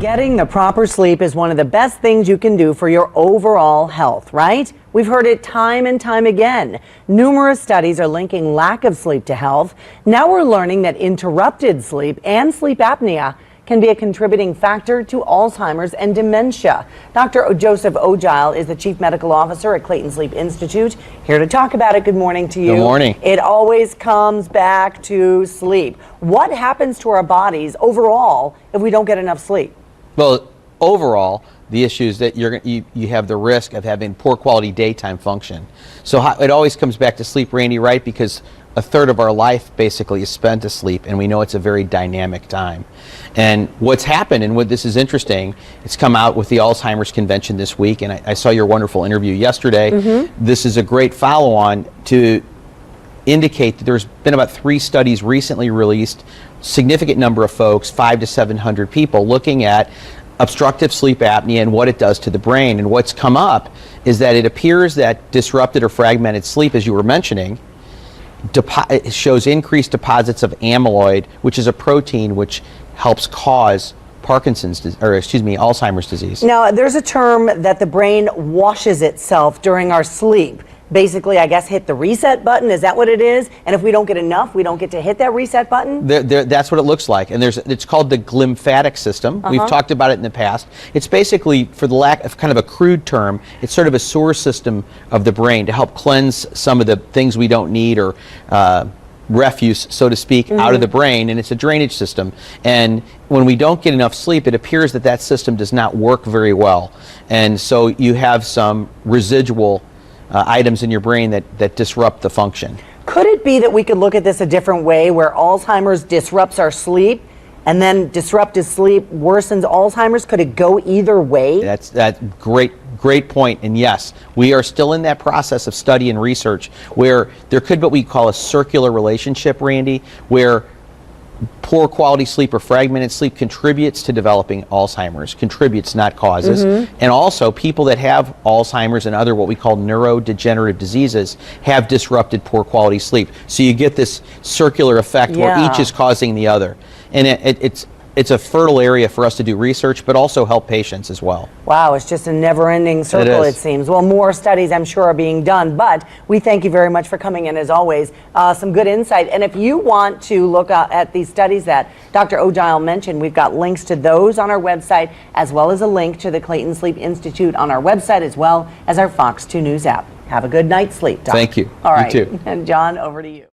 Getting the proper sleep is one of the best things you can do for your overall health, right? We've heard it time and time again. Numerous studies are linking lack of sleep to health. Now we're learning that interrupted sleep and sleep apnea can be a contributing factor to Alzheimer's and dementia. Dr. Joseph Ogile is the Chief Medical Officer at Clayton Sleep Institute, here to talk about it. Good morning to you. Good morning. It always comes back to sleep. What happens to our bodies overall if we don't get enough sleep? Well, overall, the issue is that you have the risk of having poor quality daytime function. So it always comes back to sleep, Randy, right? Because a third of our life basically is spent asleep, and we know it's a very dynamic time. And what's happened, and what this is interesting, it's come out with the Alzheimer's convention this week, and I saw your wonderful interview yesterday. This is a great follow-on to indicate that there's been about 3 studies recently released, significant number of folks, 500 to 700 people, looking at obstructive sleep apnea and what it does to the brain. And what's come up is that it appears that disrupted or fragmented sleep, as you were mentioning, it shows increased deposits of amyloid, which is a protein which helps cause Alzheimer's disease. Now, there's a term that the brain washes itself during our sleep. Basically, I guess, hit the reset button. Is that what it is? And if we don't get enough, we don't get to hit that reset button? That's what it looks like. And it's called the glymphatic system. We've talked about it in the past. It's basically, for the lack of kind of a crude term, it's sort of a sewer system of the brain to help cleanse some of the things we don't need, or refuse, so to speak, out of the brain. And it's a drainage system. And when we don't get enough sleep, it appears that that system does not work very well. And so you have some residual items in your brain that disrupt the function. Could it be that we could look at this a different way, where Alzheimer's disrupts our sleep, and then disrupted sleep worsens Alzheimer's? Could it go either way? That's great point. And yes, we are still in that process of study and research where there could be what we call a circular relationship, Randy, where poor quality sleep or fragmented sleep contributes to developing Alzheimer's, contributes, not causes. And also, people that have Alzheimer's and other what we call neurodegenerative diseases have disrupted poor quality sleep. So you get this circular effect where each is causing the other. And it's a fertile area for us to do research, but also help patients as well. Wow, it's just a never-ending circle, it seems. Well, more studies, I'm sure, are being done, but we thank you very much for coming in, as always. Some good insight. And if you want to look at these studies that Dr. Ogile mentioned, we've got links to those on our website, as well as a link to the Clayton Sleep Institute on our website, as well as our Fox 2 News app. Have a good night's sleep, Doc. Thank you. All right. You too. And John, over to you.